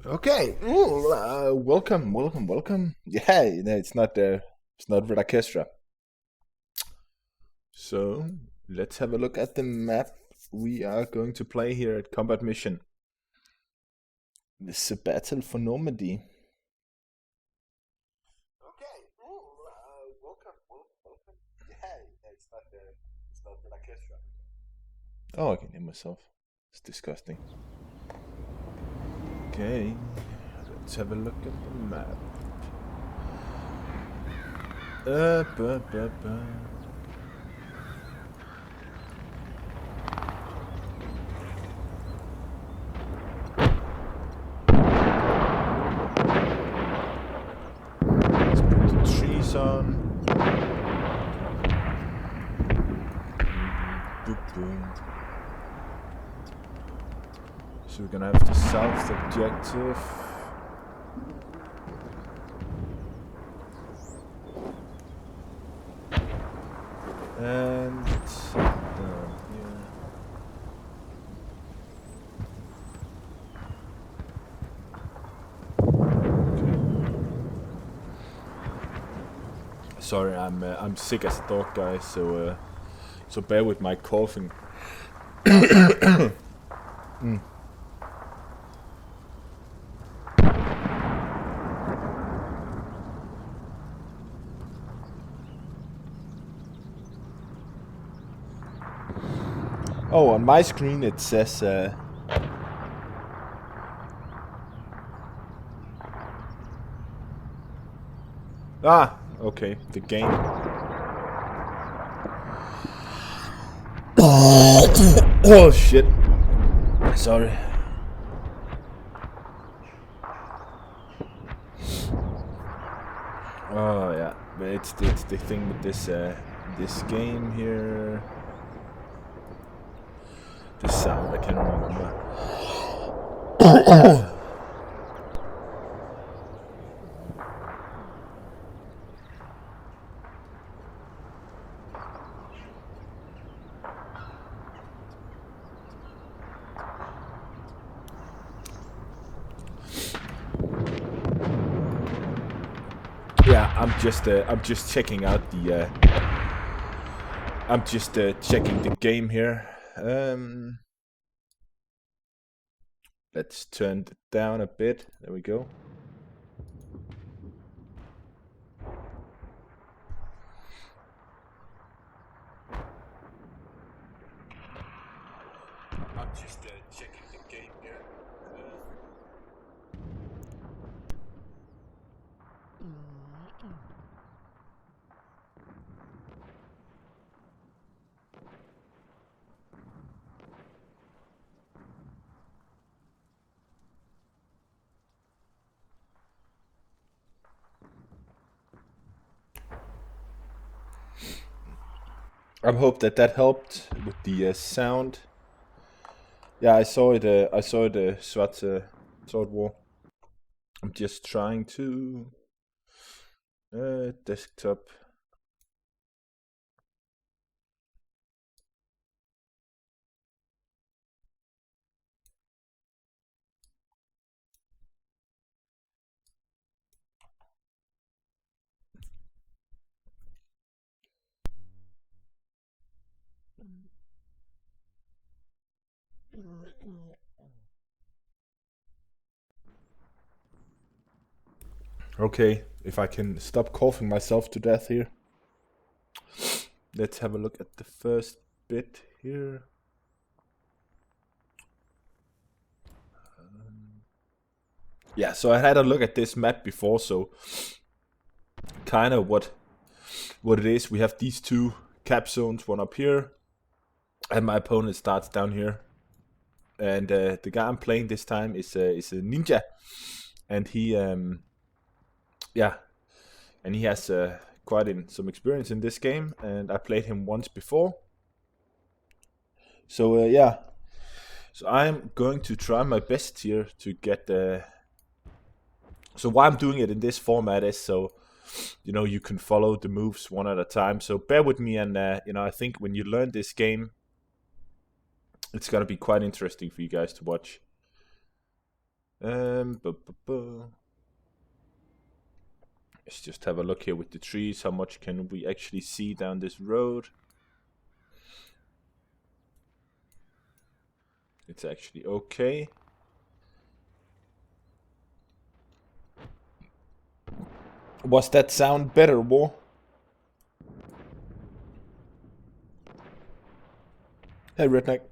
Okay. Welcome. Yeah, it's not Red Orchestra. So let's have a look at the map we are going to play here at Combat Mission. This is a battle for Normandy. Okay. Welcome. Yeah, it's not Red Orchestra. Oh, I can hear myself. It's disgusting. Okay, let's have a look at the map. Up, up, up, up. Let's put the trees on. Boop, boop. So we're gonna have the south objective. And down here. Okay. Sorry, I'm sick as a dog, guys. So bear with my coughing. Oh, on my screen it says. Okay, the game. Oh shit. Sorry. Oh yeah, but it's the thing with this game here. The sound I can't remember. Yeah, I'm just checking out the I'm just checking the game here. Let's turn it down a bit. There we go. I'm just checking the game here. I hope that helped with the sound. Yeah, I saw it. I saw the Sword War. I'm just trying to desktop. Okay, if I can stop coughing myself to death here. Let's have a look at the first bit here. Yeah, so I had a look at this map before, so kind of what it is. We have these two cap zones, one up here, and my opponent starts down here. And the guy I'm playing this time is a ninja, and he and he has some experience in this game, and I played him once before. So yeah, so I'm going to try my best here to get the. So why I'm doing it in this format is so, you can follow the moves one at a time. So bear with me, and I think when you learn this game, it's gonna be quite interesting for you guys to watch. Let's just have a look here with the trees. How much can we actually see down this road? It's actually okay. Was that sound better, War? Hey, Redneck.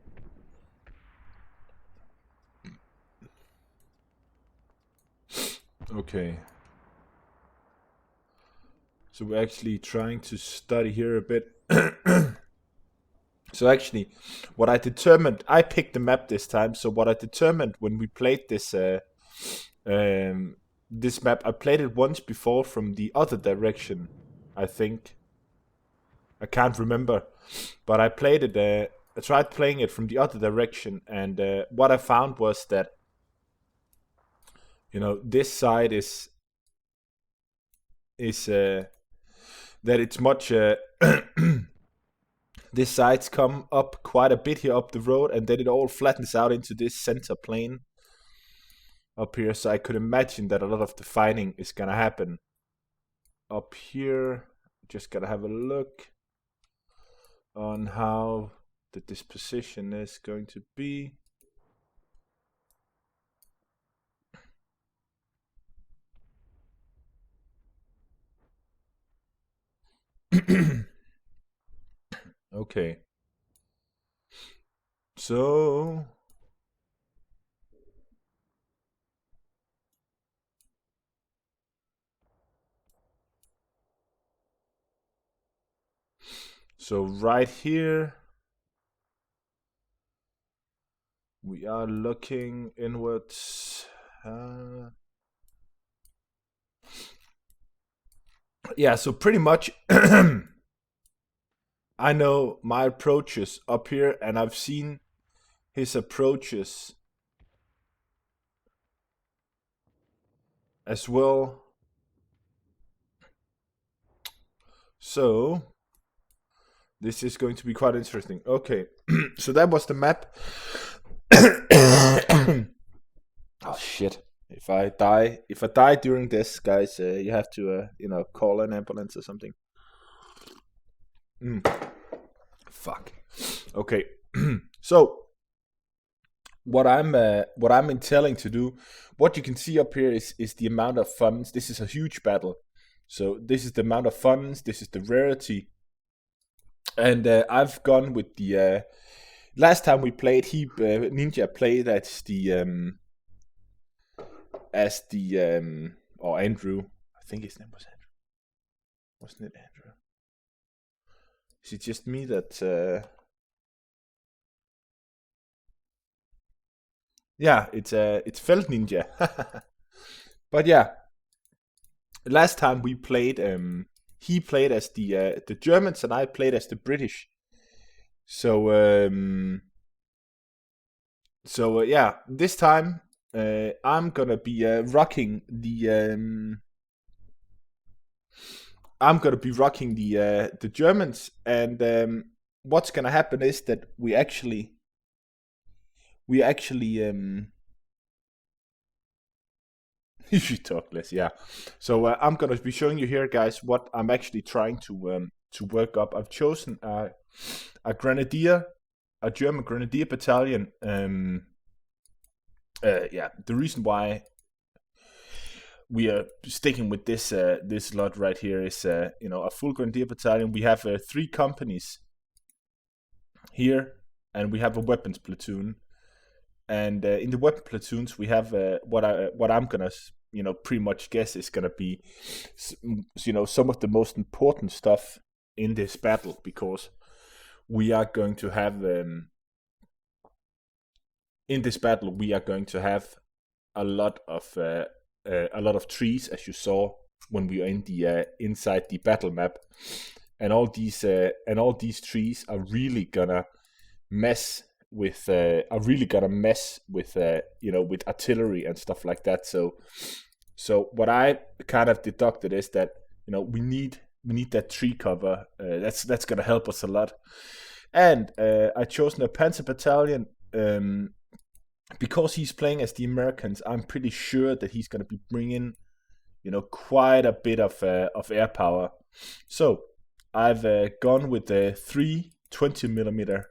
Okay. So we're actually trying to study here a bit. So actually, what I determined, I picked the map this time. So what I determined when we played this this map, I played it once before from the other direction, I think. I can't remember, but I played it. I tried playing it from the other direction, and what I found was that, this side is that it's much. These sides come up quite a bit here up the road, and then it all flattens out into this center plane up here. So I could imagine that a lot of the fighting is gonna happen up here. Just gotta have a look on how the disposition is going to be. Okay. So right here we are looking inwards. Yeah, so pretty much I know my approaches up here, and I've seen his approaches as well. So this is going to be quite interesting. Okay, so that was the map. Oh shit! If I die during this, guys, you have to call an ambulance or something. Fuck. Okay. So what I'm intending to do, what you can see up here is the amount of funds. This is a huge battle. So this is the amount of funds. This is the rarity. And I've gone with the last time we played. Ninja played or Andrew. I think his name was Andrew. Wasn't it Andrew? Is it just me that? Yeah, it's Felt Ninja. But yeah, last time we played, he played as the Germans and I played as the British. So yeah, this time I'm gonna be rocking the the Germans, and what's gonna happen is that we actually you should talk less, yeah. So I'm gonna be showing you here, guys, what I'm actually trying to work up. I've chosen a German grenadier battalion. Yeah, the reason why we are sticking with this lot right here is a full grenadier battalion. We have 3 companies here, and we have a weapons platoon. And in the weapon platoons, we have what I'm gonna pretty much guess is gonna be some of the most important stuff in this battle, because we are going to have in this battle we are going to have a lot of trees, as you saw when we are in the inside the battle map, and all these trees are really gonna mess with with artillery and stuff like that. So what I kind of deducted is that we need that tree cover. That's gonna help us a lot. And I chosen a panzer battalion. because he's playing as the Americans, I'm pretty sure that he's going to be bringing, quite a bit of air power. So I've gone with the three 20 millimeter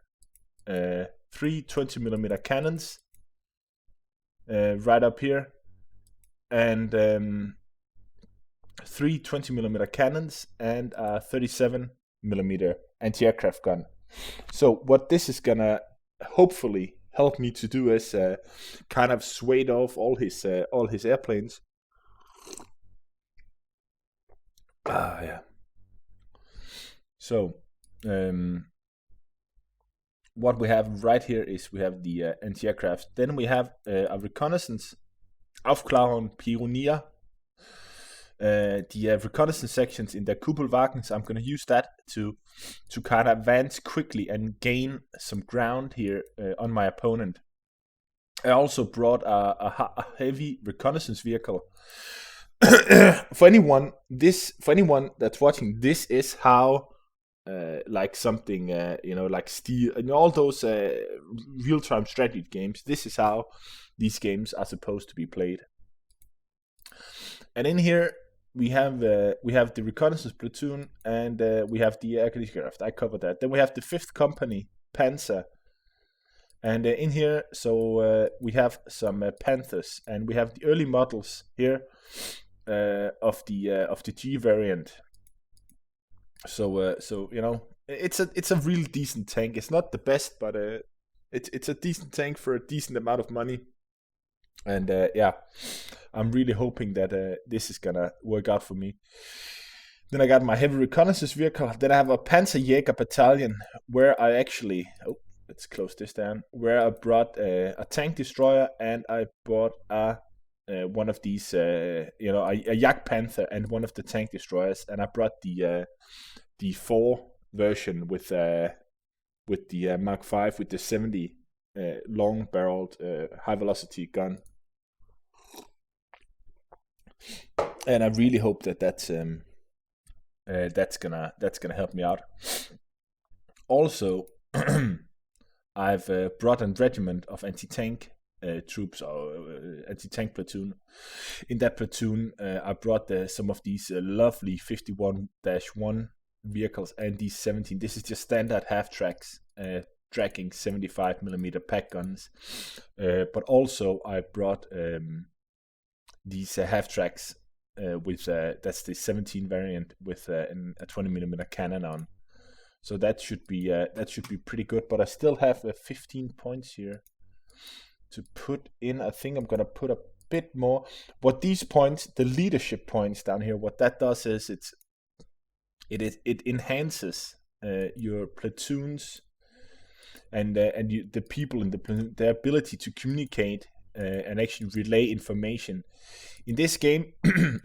cannons right up here, and three 20 millimeter cannons and a 37 millimeter anti-aircraft gun. So what this is gonna hopefully help me to do is kind of sway off all his airplanes. Yeah. So what we have right here is we have the anti-aircraft. Then we have a reconnaissance, Aufklärung, Pionier. The reconnaissance sections in the Kuppelwagens, I'm going to use that to kind of advance quickly and gain some ground here on my opponent. I also brought a heavy reconnaissance vehicle. For anyone that's watching, this is how like something like Steel and all those real-time strategy games. This is how these games are supposed to be played. And in here we have the reconnaissance platoon, and we have the aircraft. I covered that. Then we have the 5th Company Panzer, and in here, so we have some Panthers, and we have the early models here of the G variant. So it's a really decent tank. It's not the best, but it's a decent tank for a decent amount of money. And yeah, I'm really hoping that this is gonna work out for me. Then I got my heavy reconnaissance vehicle. Then I have a Panzerjäger battalion where I actually let's close this down. Where I brought a tank destroyer, and I brought one of these a Jagdpanther and one of the tank destroyers, and I brought the 4 version with the Mark 5 with the 70 long barreled high velocity gun. And I really hope that that's gonna help me out. Also, I've brought a regiment of anti-tank troops, or anti-tank platoon. In that platoon, I brought some of these lovely 51-1 vehicles and these 17. This is just standard half tracks, tracking 75 millimeter pack guns. But also I brought these half tracks with that's the 17 variant with a 20 millimeter cannon on. So that should be pretty good. But I still have 15 points here to put in. I think I'm gonna put a bit more. What these points, the leadership points down here, what that does is it enhances your platoons and the people in the platoon, their ability to communicate and actually relay information. In this game,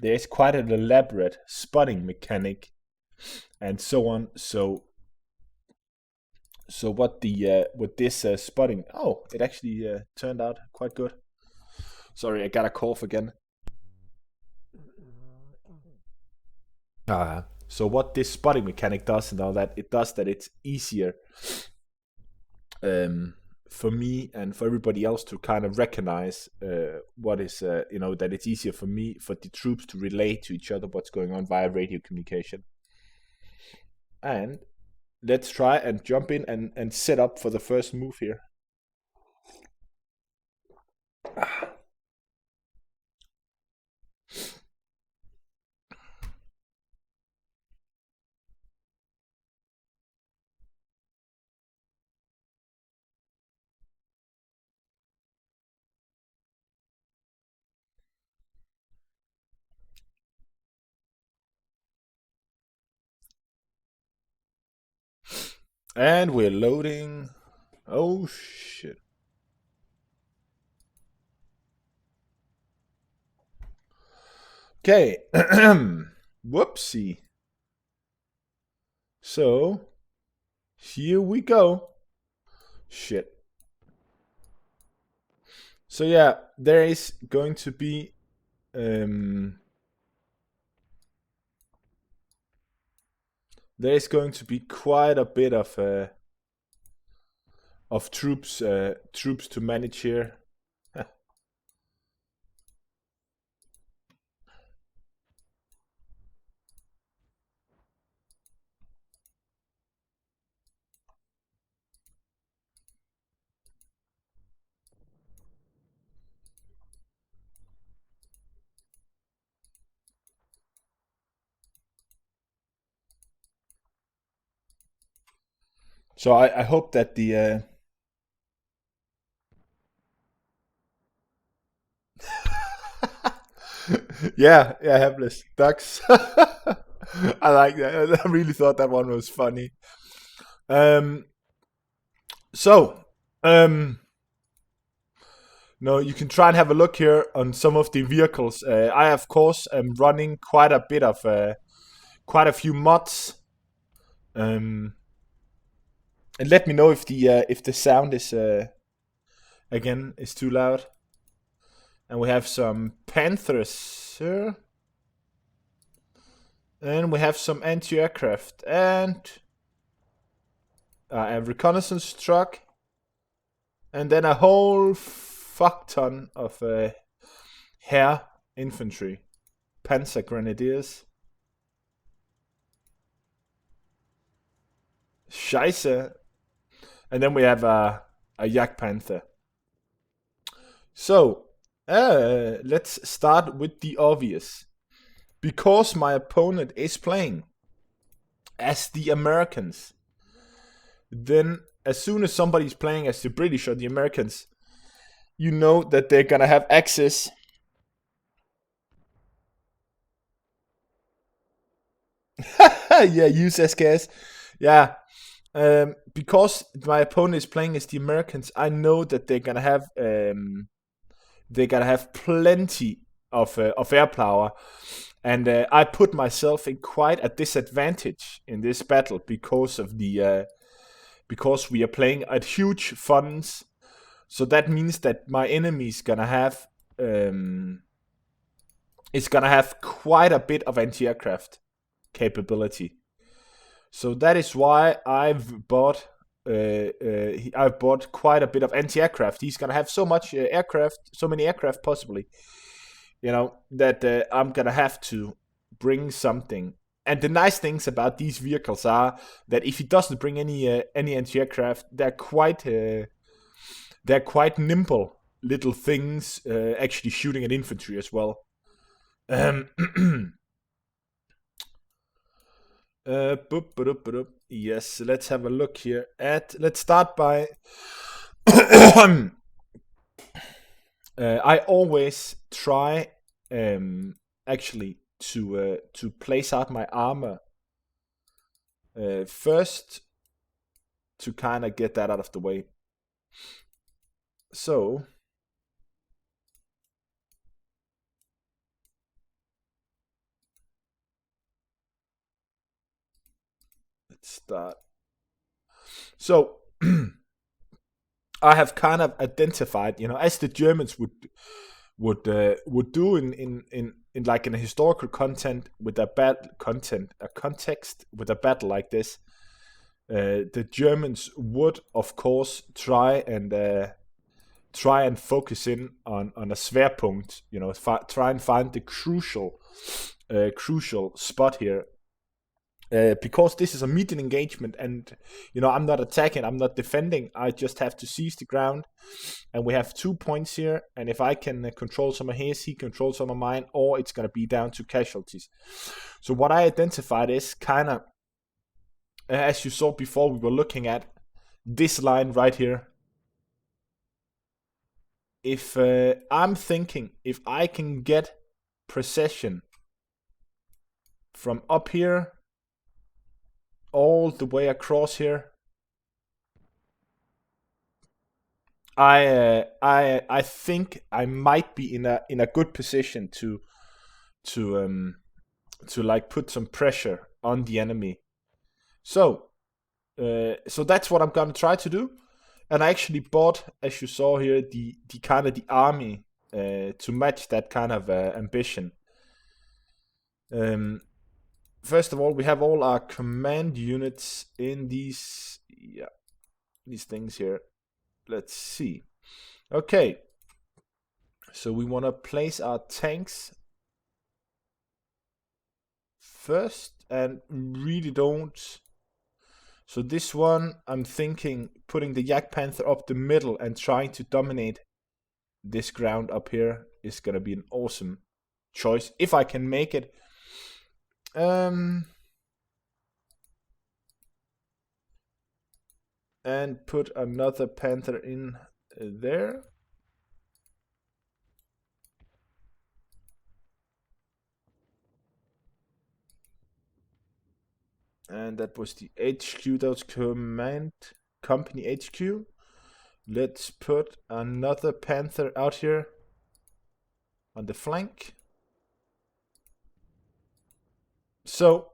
there is quite an elaborate spotting mechanic and so on. So what with this spotting? Oh, it actually turned out quite good. Sorry, I got a cough again. So what this spotting mechanic does and all that, it does that it's easier for me and for everybody else to kind of recognize what is, that it's easier for the troops to relay to each other what's going on via radio communication. And let's try and jump in and set up for the first move here. And we're loading. Oh shit. Okay. Whoopsie. So here we go. Shit. So yeah, there is going to be quite a bit of troops to manage here. So I hope that the yeah, helpless ducks. I like that. I really thought that one was funny. Um, so no, you can try and have a look here on some of the vehicles. I of course am running quite a bit of quite a few mods. Um, and let me know if the sound is again is too loud. And we have some Panthers here. And we have some anti-aircraft and a reconnaissance truck. And then a whole fuck ton of Heer infantry. Panzer Grenadiers. Scheiße. And then we have a Yak Panther. So, let's start with the obvious. Because my opponent is playing as the Americans, then as soon as somebody's playing as the British or the Americans, you know that they're gonna have access. Yeah, use SKS. Yeah. Because my opponent is playing as the Americans, I know that they're gonna have plenty of air power, and I put myself in quite a disadvantage in this battle because of the because we are playing at huge funds. So that means that my enemy is gonna have quite a bit of anti-aircraft capability. So that is why I've bought quite a bit of anti-aircraft. He's gonna have so much aircraft, so many aircraft possibly, that I'm gonna have to bring something. And the nice things about these vehicles are that if he doesn't bring any anti-aircraft, they're quite nimble little things, actually shooting at infantry as well. Um, yes, let's have a look here let's start by I always try actually to place out my armor first to kind of get that out of the way. So let's start. So I have kind of identified, as the Germans would do in like in a historical content with a context with a battle like this. The Germans would, of course, try and focus in on a Schwerpunkt, try and find the crucial spot here. Because this is a median engagement, and I'm not attacking, I'm not defending, I just have to seize the ground. And we have 2 points here, and if I can control some of his, he controls some of mine, or it's going to be down to casualties. So what I identified is kind of, as you saw before, we were looking at this line right here. If I'm thinking, if I can get precision from up here all the way across here, I think I might be in a good position to like put some pressure on the enemy. So that's what I'm gonna try to do. And I actually bought, as you saw here, the kind of the army to match that kind of ambition. First of all, we have all our command units in these things here. Let's see. Okay. So we want to place our tanks first, and really don't. So this one, I'm thinking putting the Yak Panther up the middle and trying to dominate this ground up here is gonna be an awesome choice if I can make it. and put another Panther in there. And that was the HQ, that was Command Company HQ. Let's put another Panther out here on the flank. So,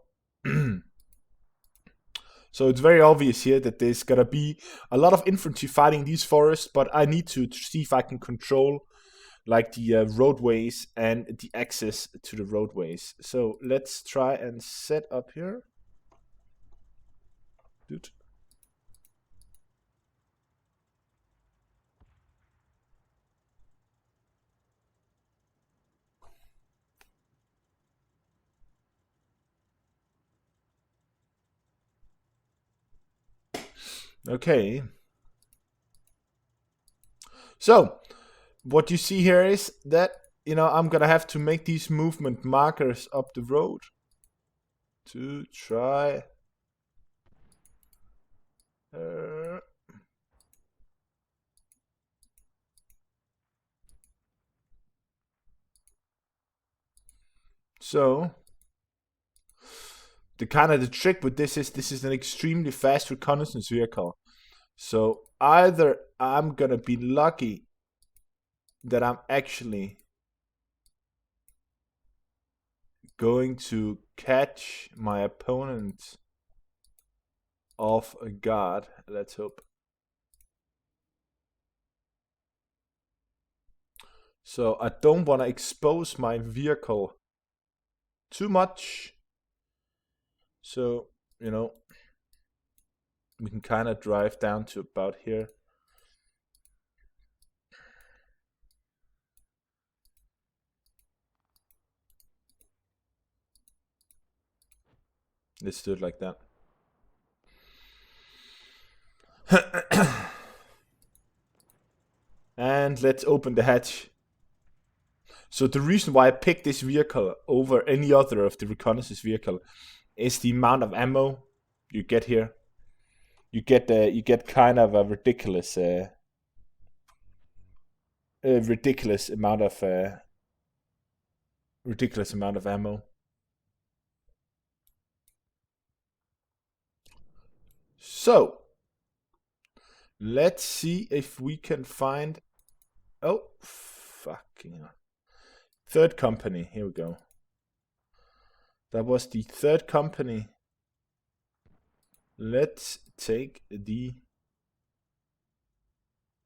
so it's very obvious here that there's gonna be a lot of infantry fighting these forests, but I need to see if I can control like the roadways and the access to the roadways. So let's try and set up here. Dude. Okay. So, what you see here is that, you know, I'm gonna have to make these movement markers up the road to try. So, the trick with this is an extremely fast reconnaissance vehicle. So either I'm gonna be lucky that I'm actually going to catch my opponent off guard. Let's hope. So I don't want to expose my vehicle too much. So, you know, we can kind of drive down to about here. Let's do it like that. And let's open the hatch. So the reason why I picked this vehicle over any other of the reconnaissance vehicle is the amount of ammo you get here. You get kind of a ridiculous amount of ammo. So let's see if we can find. Oh, fucking hell. Third company. Here we go. That was the third company. Let's take the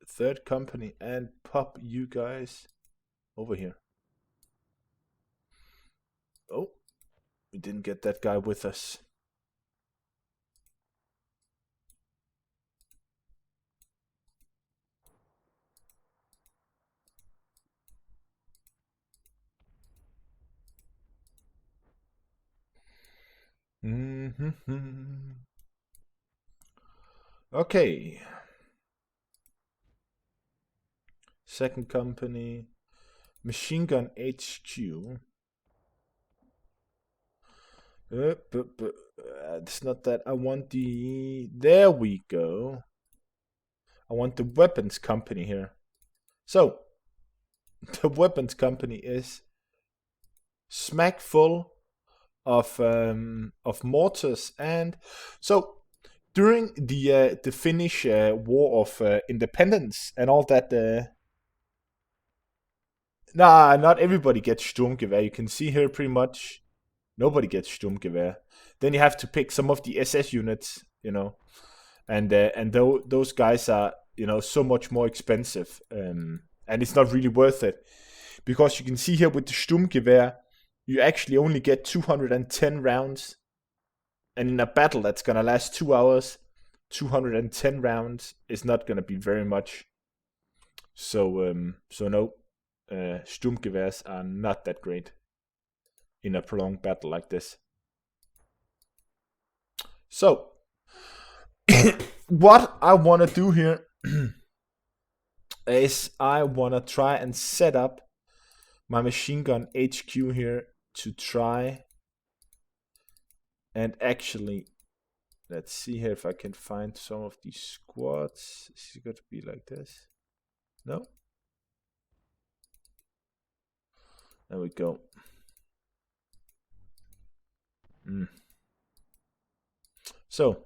third company and pop you guys over here. Oh, we didn't get that guy with us. Okay. Second company. Machine gun HQ. It's not that. I want the. There we go. I want the weapons company here. So, the weapons company is smack full of mortars, and so during the Finnish War of Independence and all that. Nah, not everybody gets Sturmgewehr. You can see here pretty much nobody gets Sturmgewehr. Then you have to pick some of the SS units, you know, and those guys are, you know, so much more expensive, and it's not really worth it, because you can see here with the Sturmgewehr, you actually only get 210 rounds, and in a battle that's gonna last 2 hours, 210 rounds is not gonna be very much. So no, Sturmgewehrs are not that great in a prolonged battle like this. So, what I want to do here is I want to try and set up my machine gun HQ here to try and actually Let's see here if I can find some of these squads. Is it going to be like this? No? There we go. So,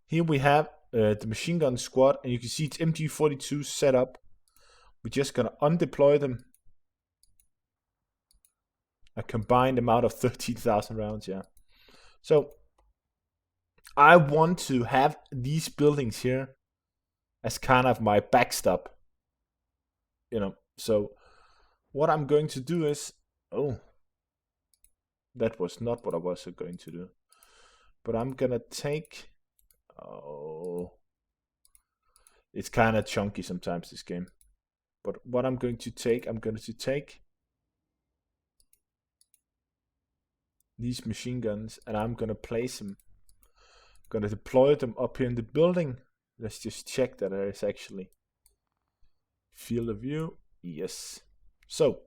here we have the machine gun squad, and you can see it's MG42 set up. We're just gonna undeploy them. A combined amount of 13,000 rounds, yeah. So, I want to have these buildings here as kind of my backstop. You know, so what I'm going to do is... Oh, that was not what I was going to do. But I'm gonna take... Oh, it's kind of chunky sometimes, this game. But what I'm going to take these machine guns, and I'm gonna place them. I'm gonna deploy them up here in the building. Let's just check that there is actually field of view. Yes. So,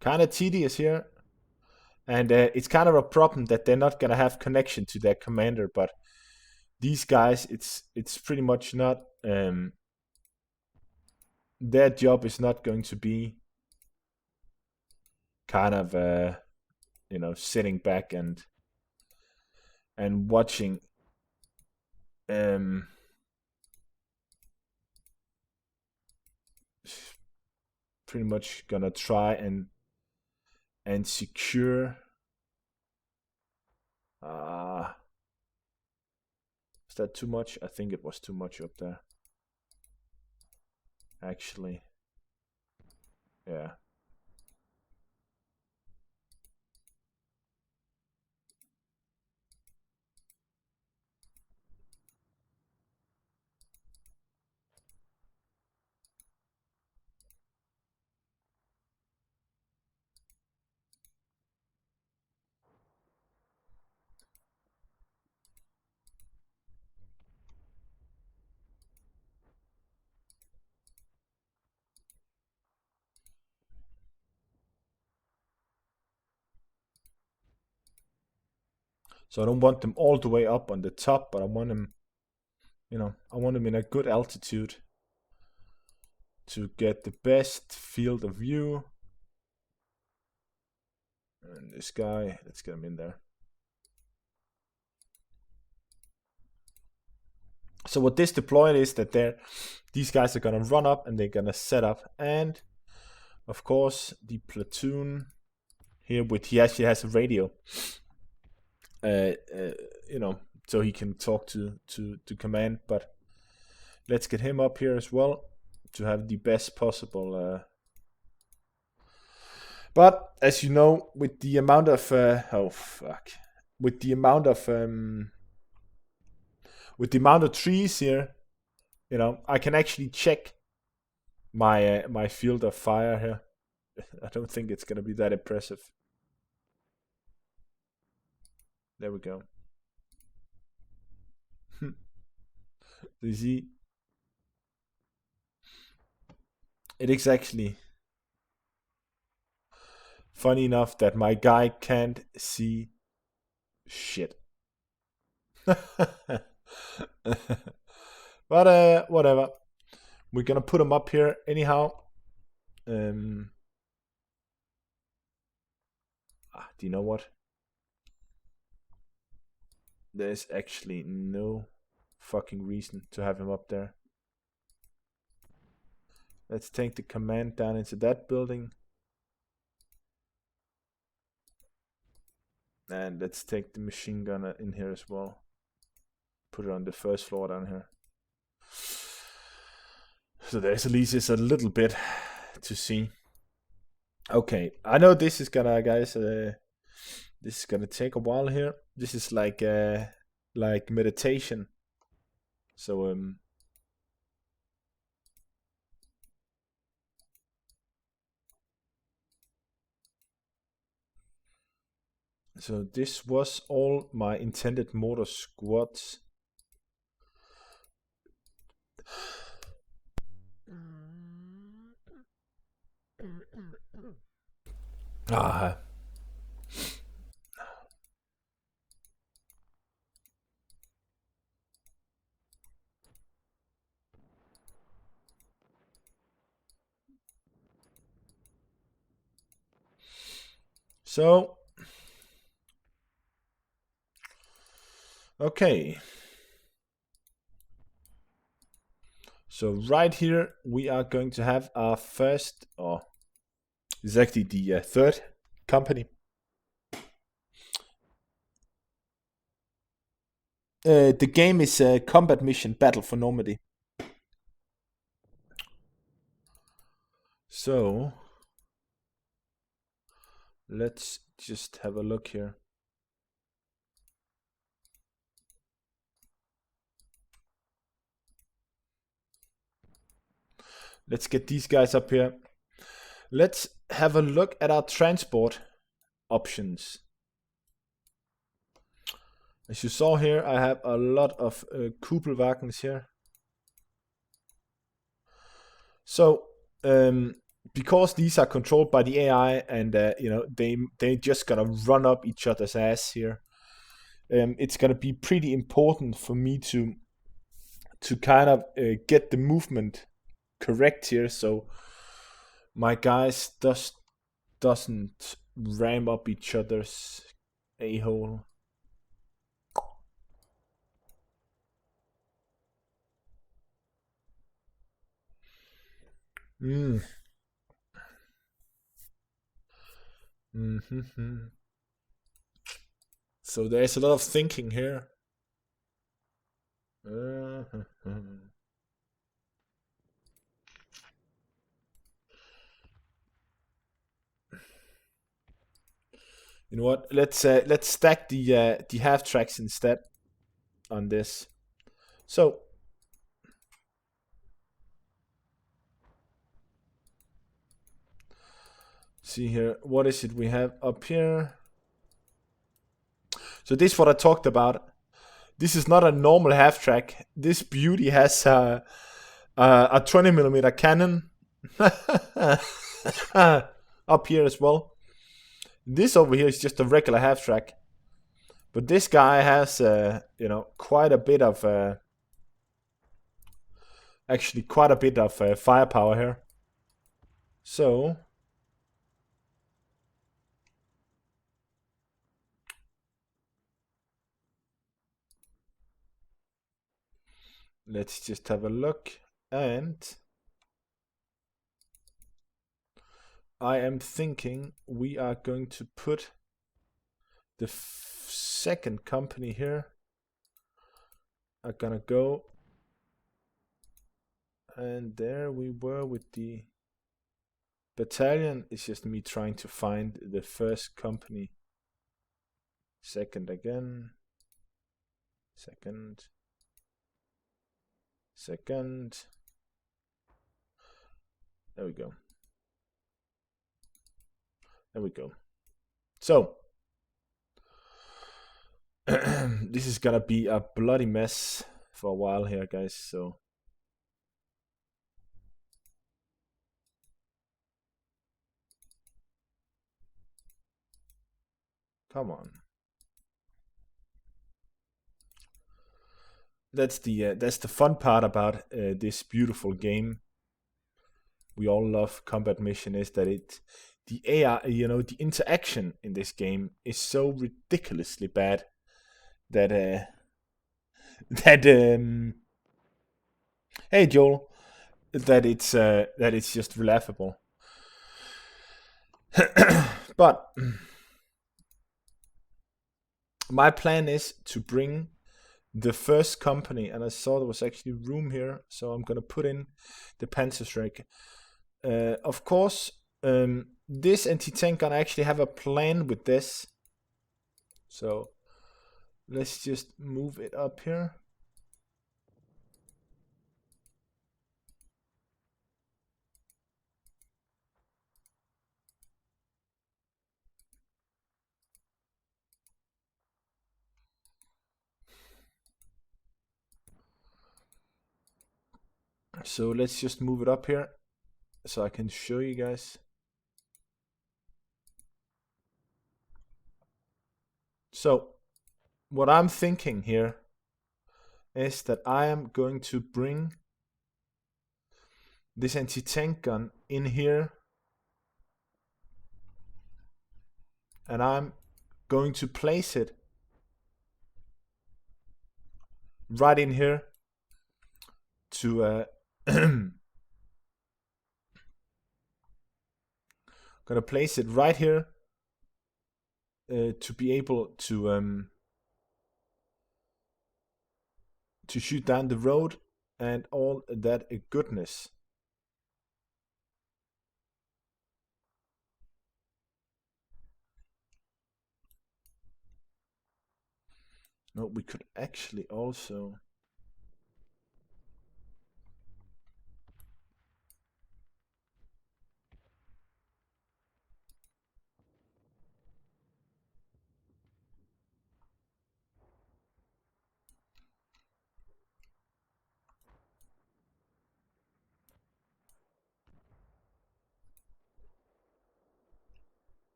kind of tedious here, and it's kind of a problem that they're not gonna have connection to their commander. But these guys, it's pretty much not. Their job is not going to be kind of sitting back and watching pretty much gonna try and secure is that too much? I think it was too much up there, actually. Yeah. So I don't want them all the way up on the top, but I want them, I want them in a good altitude to get the best field of view. And this guy, let's get him in there. So what this deploy is that these guys are gonna run up and they're gonna set up, and of course the platoon here he actually has a radio. So he can talk to command, but let's get him up here as well to have the best possible but as you know, with the amount of with the amount of trees here, I can actually check my field of fire here. I don't think it's gonna be that impressive. There we go. You see, it is actually funny enough that my guy can't see shit. But whatever. We're gonna put him up here anyhow. Do you know what? There's actually no fucking reason to have him up there. Let's take the command down into that building. And let's take the machine gunner in here as well. Put it on the first floor down here. So there's at least a little bit to see. Okay, I know this is gonna, guys, this is gonna take a while here. This is like meditation. So so this was all my intended mortar squads. So, okay. So right here, we are going to have our first, or this is actually the third company. The game is Combat Mission Battle for Normandy. So, let's just have a look here. Let's get these guys up here. Let's have a look at our transport options. As you saw here, I have a lot of Kugelwagens here. So, because these are controlled by the AI and they just gonna run up each other's ass here, it's gonna be pretty important for me to kind of get the movement correct here, so my guys doesn't ram up each other's a-hole. So there's a lot of thinking here. You know what? Let's stack the half tracks instead on this. So see here, what is it we have up here? So this is what I talked about. This is not a normal half track. This beauty has a 20mm cannon up here as well. This over here is just a regular half track, but this guy has quite a bit of actually quite a bit of firepower here. So let's just have a look, and I am thinking we are going to put the second company here. Are gonna go, and there we were with the battalion. It's just me trying to find the first company. Second again. Second. There we go. There we go. So this is gonna be a bloody mess for a while here, guys. So come on. That's the fun part about this beautiful game. We all love Combat Mission is that the AI, the interaction in this game is so ridiculously bad that hey Joel, that it's just laughable. But my plan is to bring the first company, and I saw there was actually room here, so I'm gonna put in the Panzerschreck. Of course, this anti-tank gun, I actually have a plan with this, so let's just move it up here. So let's just move it up here so I can show you guys. So what I'm thinking here is that I am going to bring this anti-tank gun in here and I'm going to place it right in here to gonna place it right here to be able to shoot down the road and all that goodness. No, we could actually also.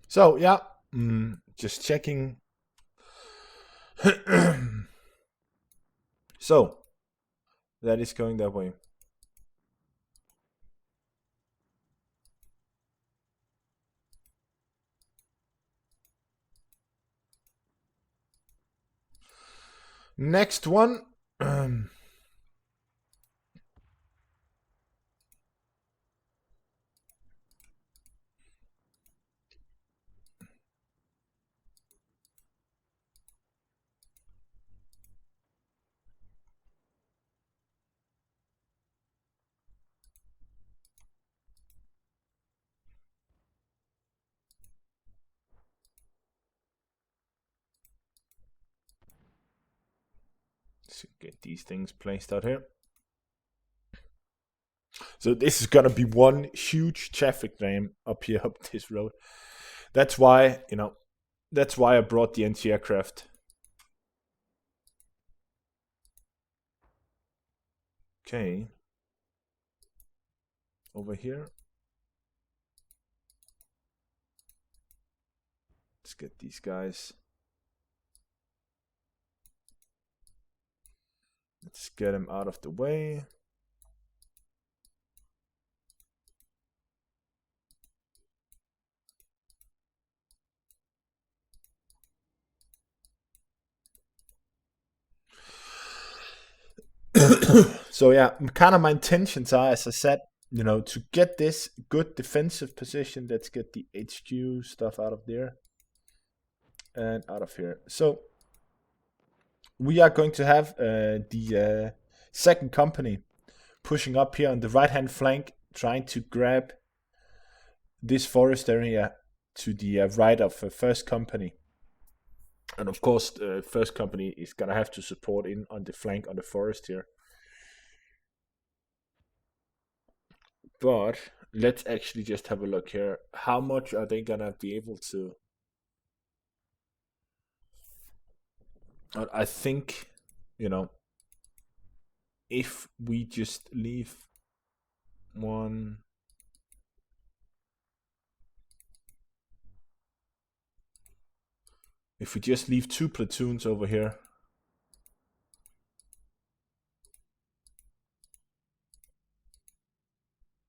So yeah, just checking. So that is going that way. Next one. Let's get these things placed out here. So this is gonna be one huge traffic jam up here up this road. That's why, that's why I brought the anti-aircraft. Okay. Over here. Let's get these guys. Let's get them out of the way. So yeah, kind of my intentions are, as I said, to get this good defensive position. Let's get the HQ stuff out of there and out of here. So we are going to have the second company pushing up here on the right hand flank, trying to grab this forest area to the right of first company. And of course, the first company is gonna have to support in on the flank on the forest here. But let's actually just have a look here. How much are they gonna be able to? I think, if we just leave one. If we just leave 2 platoons over here.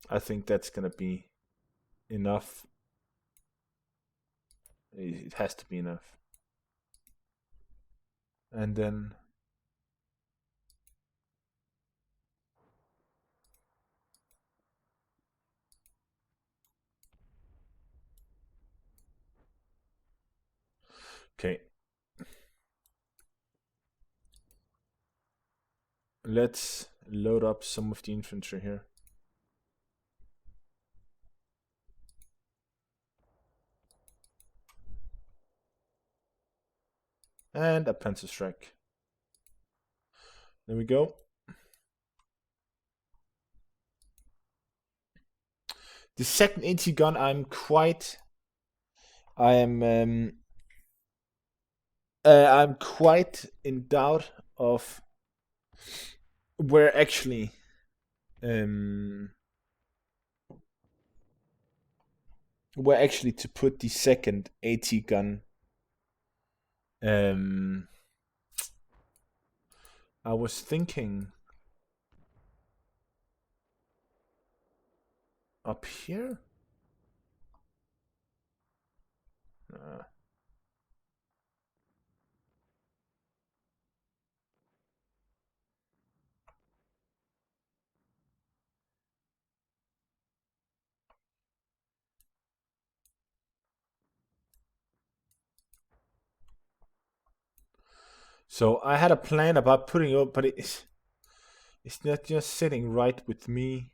I think that's gonna be enough. It has to be enough. And then okay. Let's load up some of the infantry here. And a Panzer Strike. There we go. The second AT gun, I'm quite in doubt of where actually to put the second AT gun. I was thinking up here. So I had a plan about putting up, but it's not just sitting right with me.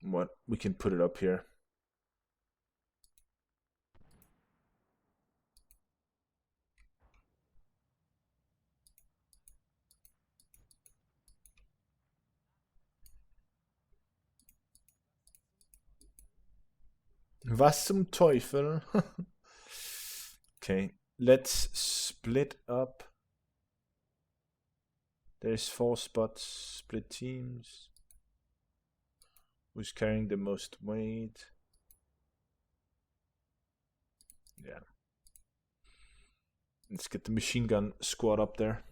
What, we can put it up here. Was zum Teufel? Okay, let's split up. There's 4 spots, split teams. Who's carrying the most weight? Yeah. Let's get the machine gun squad up there.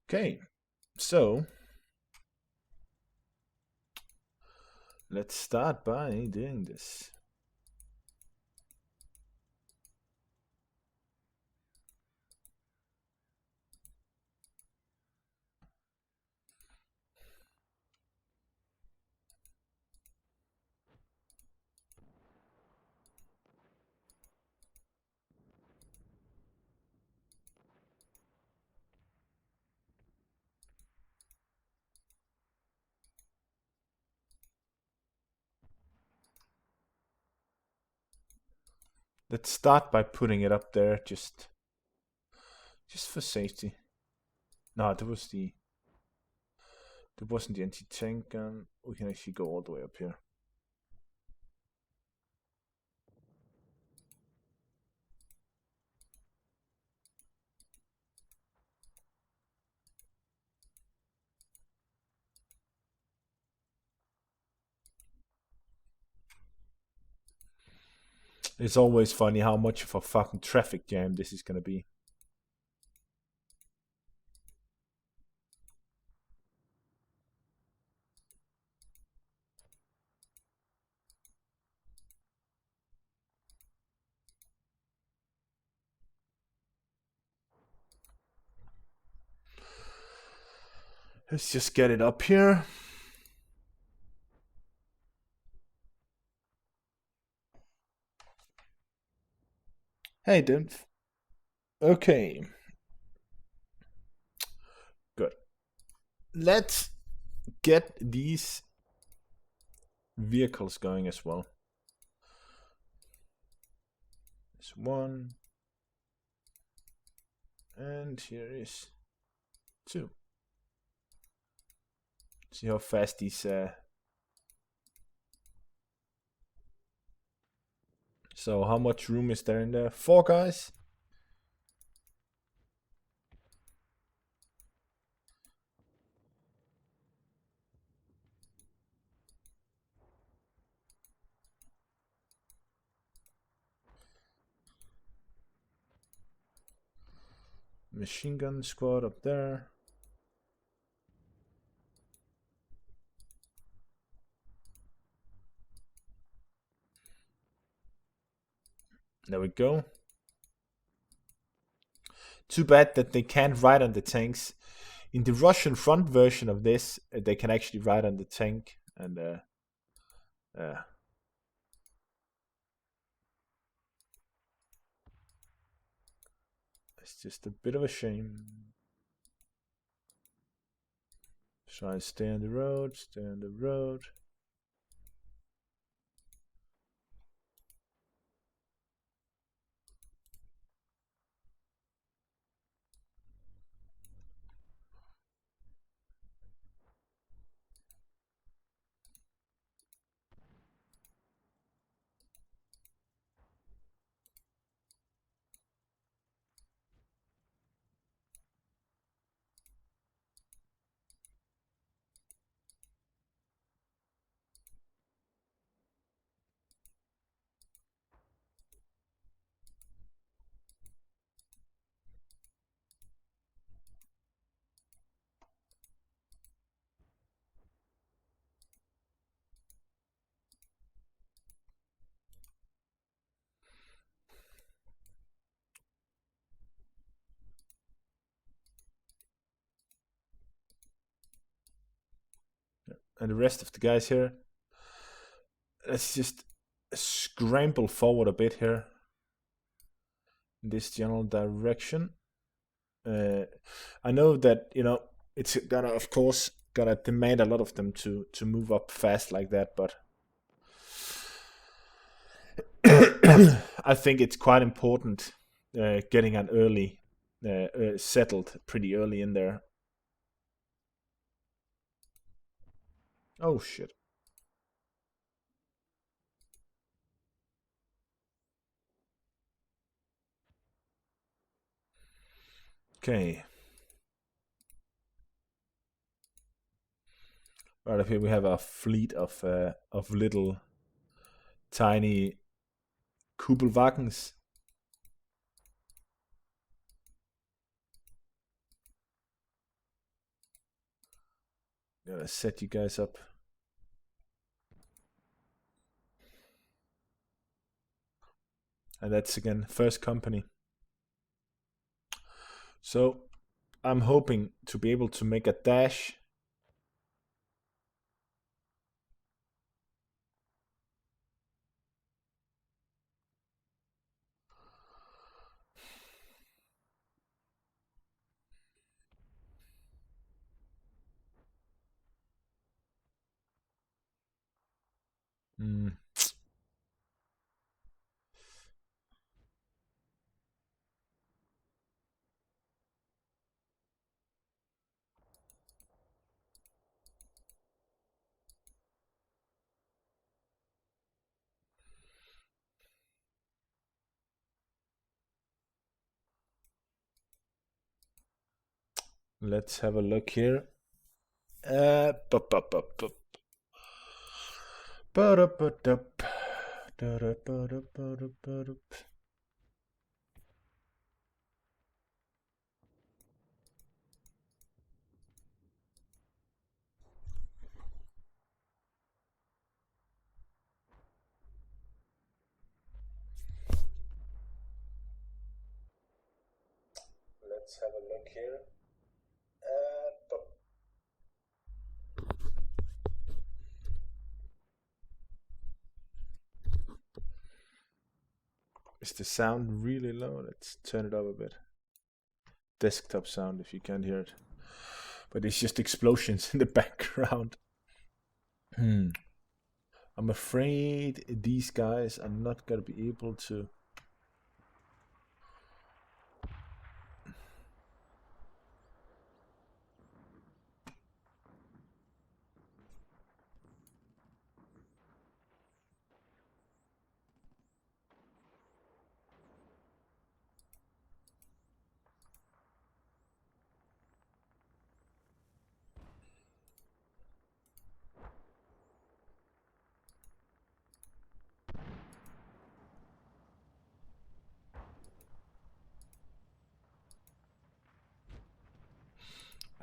Okay, so let's start by doing this. Let's start by putting it up there, just for safety. No, that wasn't the anti-tank gun. We can actually go all the way up here. It's always funny how much of a fucking traffic jam this is gonna be. Let's just get it up here. Hey, dude. Okay. Good. Let's get these vehicles going as well. There's 1. And here is 2. See how fast these so how much room is there in there? 4 guys? Machine gun squad up there. There we go. Too bad that they can't ride on the tanks. In the Russian front version of this, they can actually ride on the tank, and it's just a bit of a shame. Try to stay on the road, stay on the road. and the rest of the guys here. Let's just scramble forward a bit here in this general direction. I know that, you know, it's gonna, of course, gonna demand a lot of them to move up fast like that, but I think it's quite important getting an early settled pretty early in there. Oh shit. Okay. Right up here we have a fleet of little tiny Kubelwagens. Gotta set you guys up. And that's again first company. So I'm hoping to be able to make a dash. Let's have a look here. Let's have a look here. Is the sound really low? Let's turn it up a bit. Desktop sound if you can't hear it. But it's just explosions in the background. I'm afraid these guys are not gonna be able to.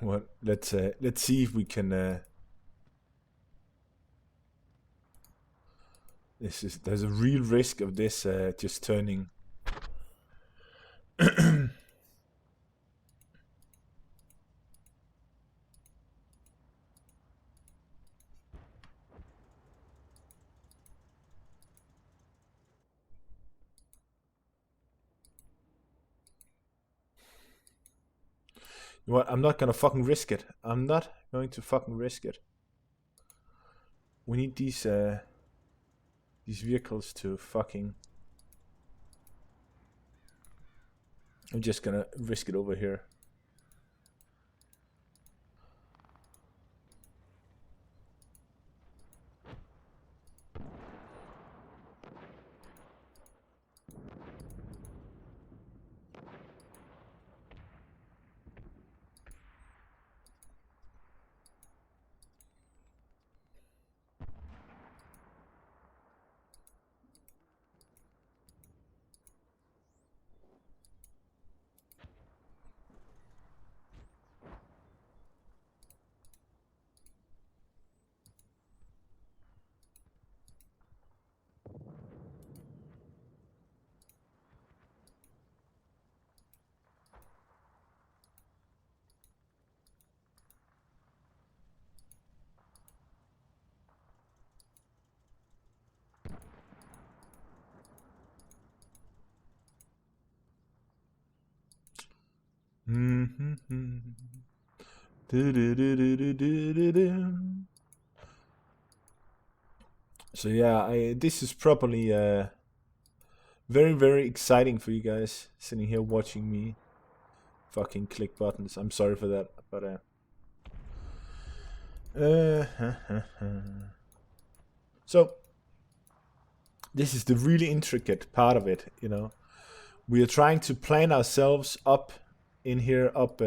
Well, let's see if we can. There's a real risk of this just turning. What? I'm not gonna fucking risk it. I'm not going to fucking risk it. We need these vehicles to fucking. I'm just gonna risk it over here. So yeah, this is probably very, very exciting for you guys sitting here watching me fucking click buttons. I'm sorry for that, but so this is the really intricate part of it, you know. We are trying to plan ourselves up in here, up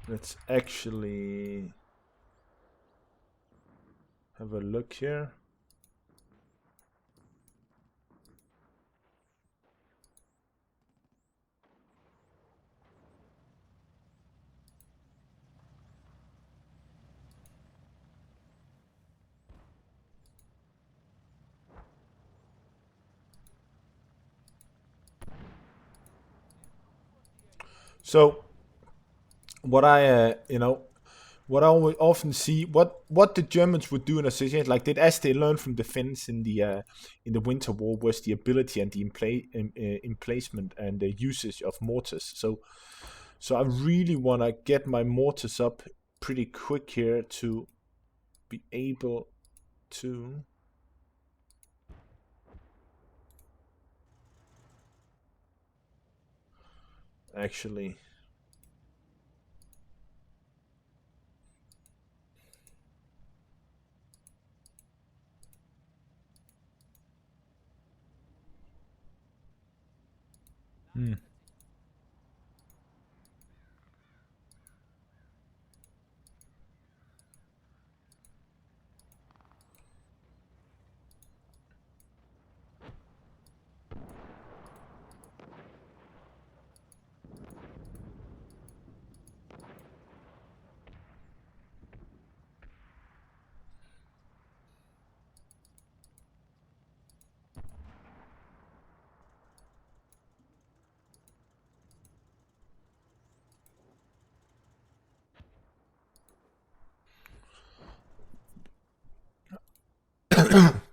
let's actually have a look here. So what I what I often see, what the Germans would do in a situation like that, as they learned from the Finns in the Winter War, was the ability and the emplacement and the usage of mortars. So I really want to get my mortars up pretty quick here to be able to actually. Hmm.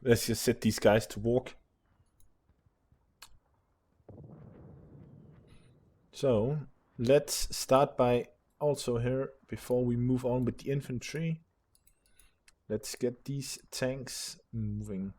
Let's just set these guys to walk. So let's start by also here, before we move on with the infantry, let's get these tanks moving.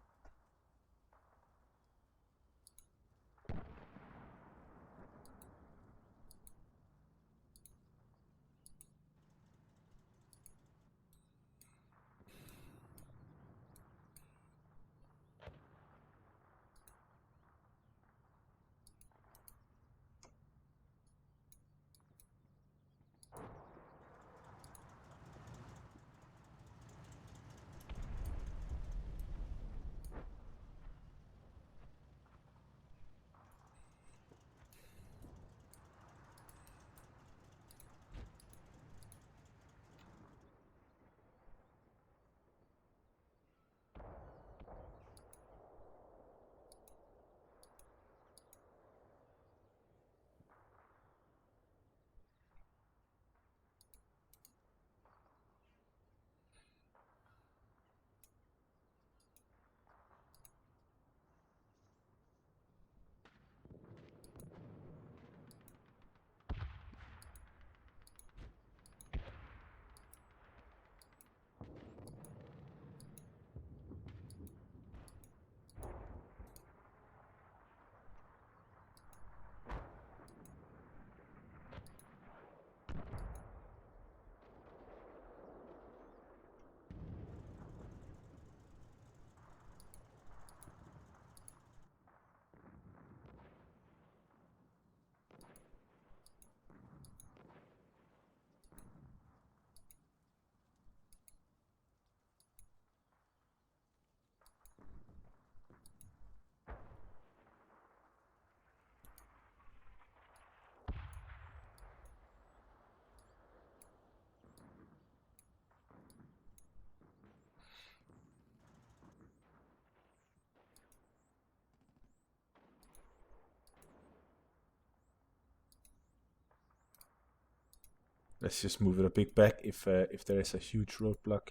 Let's just move it a bit back if there is a huge roadblock.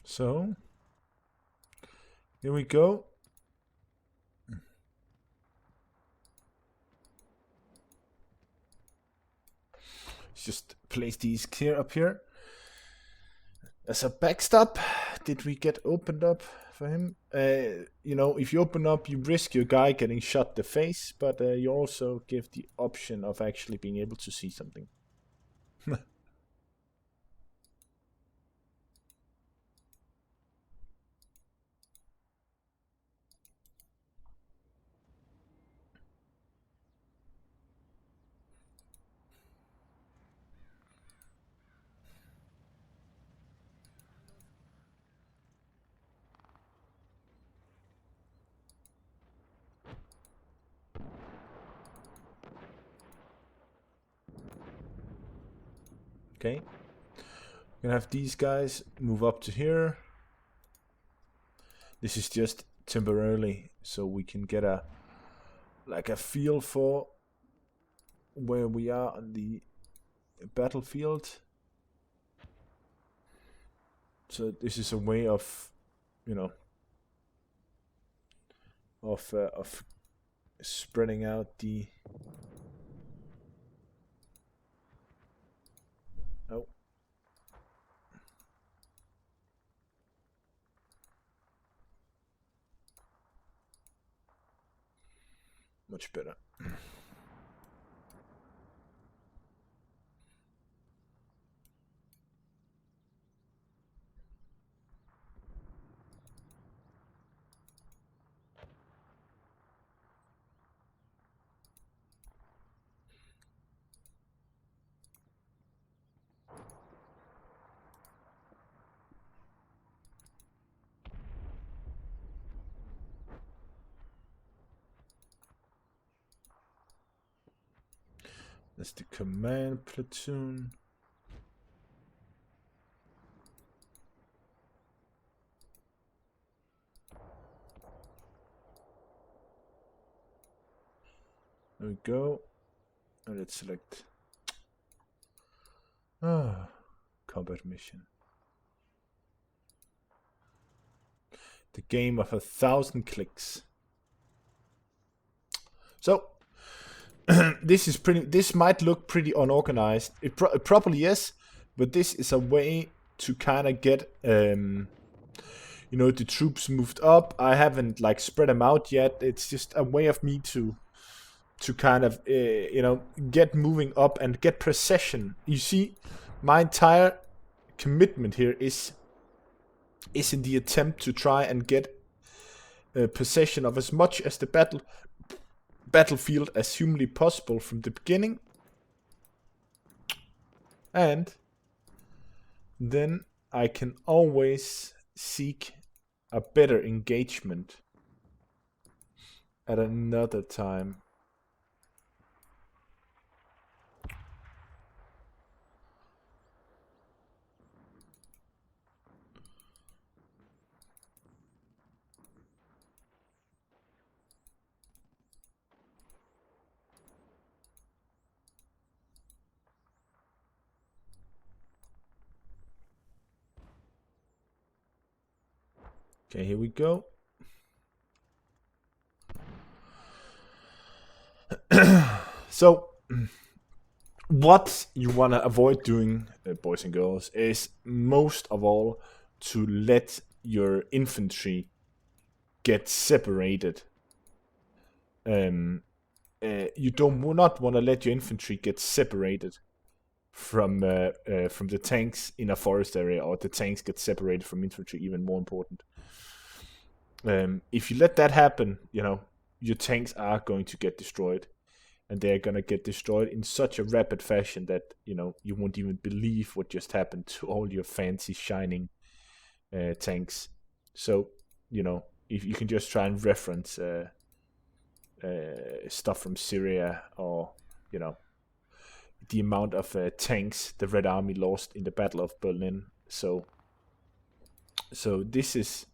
So here we go. Just place these clear up here. As a backstop, did we get opened up for him? You know, if you open up, you risk your guy getting shot in the face, but you also give the option of actually being able to see something. Okay, we're gonna have these guys move up to here. This is just temporarily so we can get a feel for where we are on the battlefield. So this is a way of, you know, of spreading out the. Oh. Much better. That's the command platoon. There we go. And let's select combat mission. The game of 1,000 clicks. So this might look pretty unorganized. It probably is, but this is a way to kind of get you know, the troops moved up. I haven't like spread them out yet. It's just a way of me to kind of you know, get moving up and get precision. You see, my entire commitment here is in the attempt to try and get possession of as much as the battlefield as humanly possible from the beginning, and then I can always seek a better engagement at another time. Okay, here we go. So, what you want to avoid doing, boys and girls, is most of all to let your infantry get separated. You do not want to let your infantry get separated from the tanks in a forest area, or the tanks get separated from infantry, even more important. If you let that happen, you know, your tanks are going to get destroyed, and they're going to get destroyed in such a rapid fashion that, you know, you won't even believe what just happened to all your fancy shining tanks. So, you know, if you can just try and reference stuff from Syria, or, you know, the amount of tanks the Red Army lost in the Battle of Berlin. So So this is,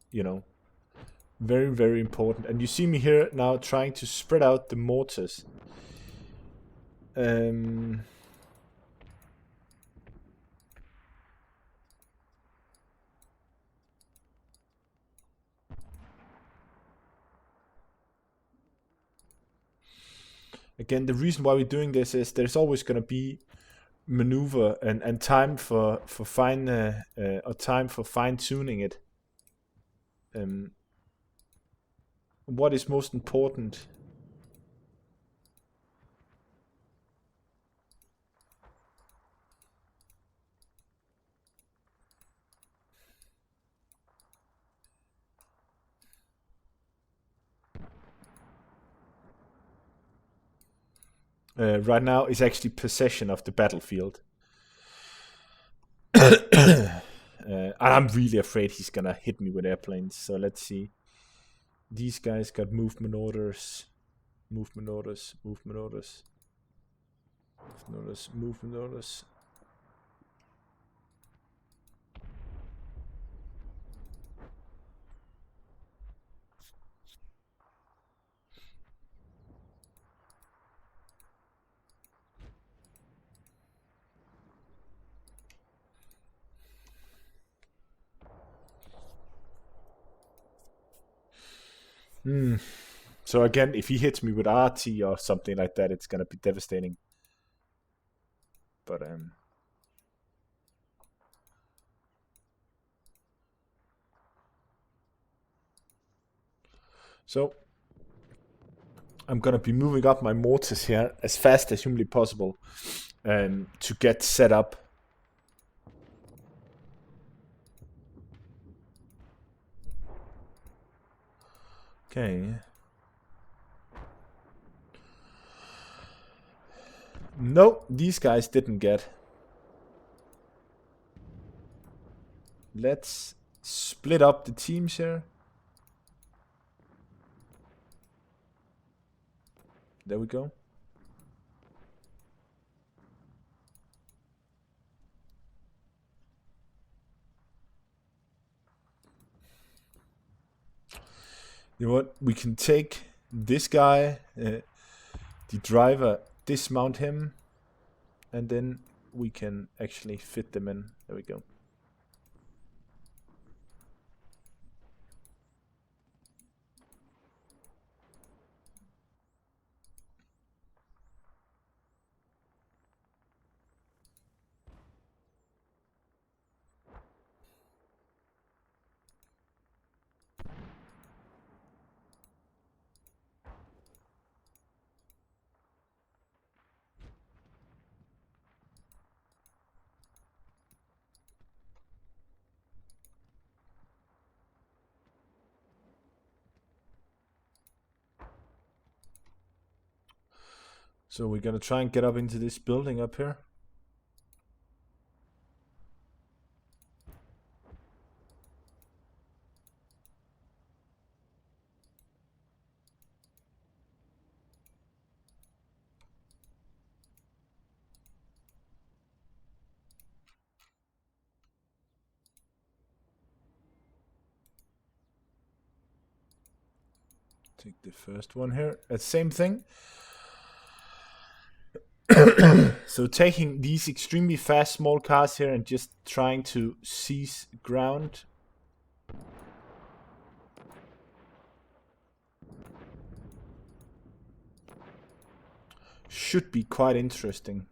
very, very important. And you see me here now trying to spread out the mortars. Again, the reason why we're doing this is there's always going to be maneuver and time for fine or time for fine tuning it. What is most important? Right now is actually possession of the battlefield. And I'm really afraid he's gonna hit me with airplanes. So let's see. These guys got movement orders. Movement orders. Movement orders. Movement orders. Movement orders. So again, if he hits me with RT or something like that, it's gonna be devastating. But so I'm gonna be moving up my mortars here as fast as humanly possible to get set up. Okay. No, these guys didn't get. Let's split up the teams here. There we go. You know what? We can take this guy, the driver, dismount him, and then we can actually fit them in. There we go. So we're gonna try and get up into this building up here. Take the first one here. Same thing. So taking these extremely fast small cars here and just trying to seize ground. Should be quite interesting.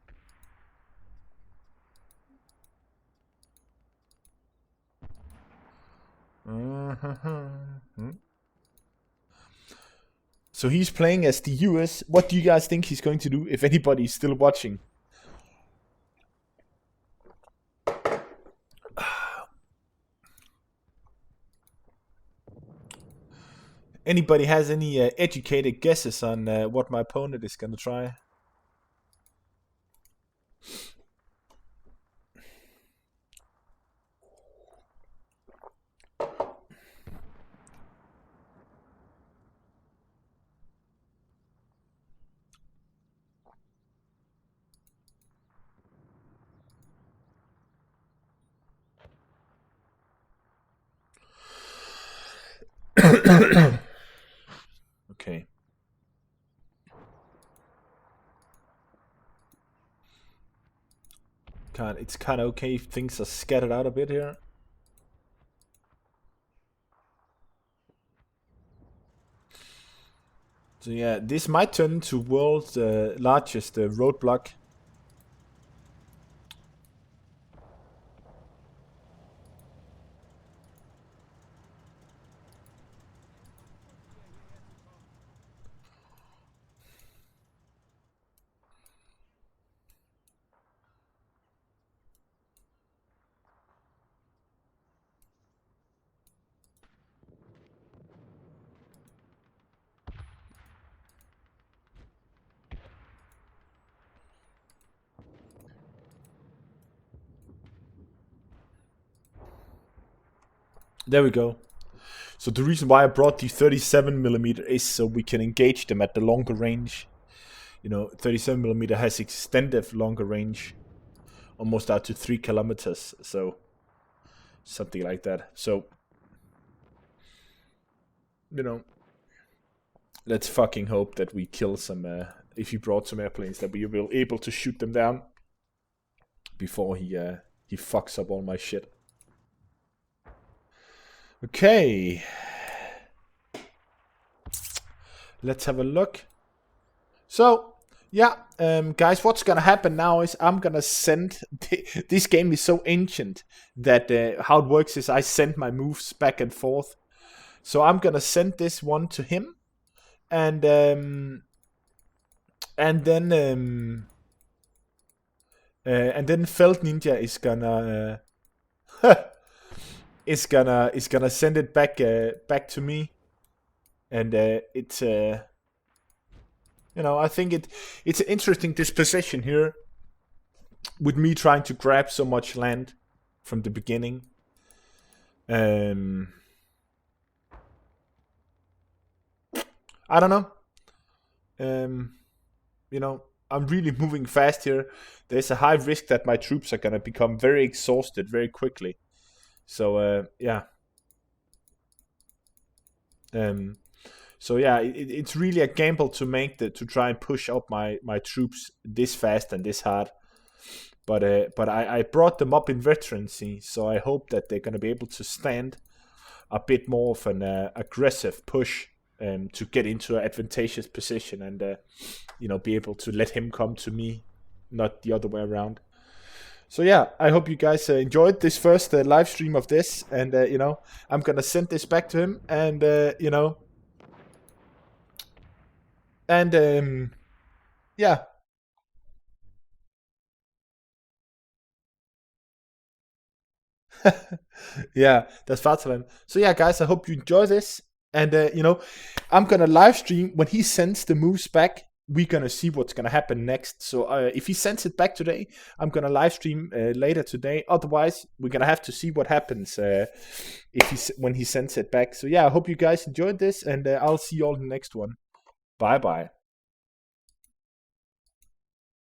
So he's playing as the US. What do you guys think he's going to do if anybody's still watching? Anybody has any educated guesses on what my opponent is going to try? Okay. It's kind of okay if things are scattered out a bit here. So yeah, this might turn into world's largest roadblock. There we go. So the reason why I brought the 37mm is so we can engage them at the longer range. You know, 37mm has extended longer range, almost out to 3 kilometers. So something like that. So, you know, let's fucking hope that we kill some. If he brought some airplanes, that we will able to shoot them down before he fucks up all my shit. Okay. Let's have a look. So, yeah, guys, what's gonna happen now is I'm gonna send... This game is so ancient that how it works is I send my moves back and forth. So I'm gonna send this one to him. And then Feld Ninja is gonna... is gonna send it back to me, and it's you know, I think it's an interesting disposition here, with me trying to grab so much land from the beginning. I don't know. You know, I'm really moving fast here. There's a high risk that my troops are gonna become very exhausted very quickly. So yeah. So yeah, it's really a gamble to make to try and push up my troops this fast and this hard. But I brought them up in veterancy, so I hope that they're gonna be able to stand a bit more of an aggressive push to get into an advantageous position, and you know, be able to let him come to me, not the other way around. So yeah, I hope you guys enjoyed this first live stream of this, and you know, I'm gonna send this back to him, and you know, and yeah. Yeah, that's Vaterland. So yeah, guys, I hope you enjoy this, and you know, I'm gonna live stream when he sends the moves back. We're gonna see what's gonna happen next. So if he sends it back today, I'm gonna live stream later today. Otherwise, we're gonna have to see what happens when he sends it back. So yeah, I hope you guys enjoyed this, and I'll see you all in the next one. Bye bye.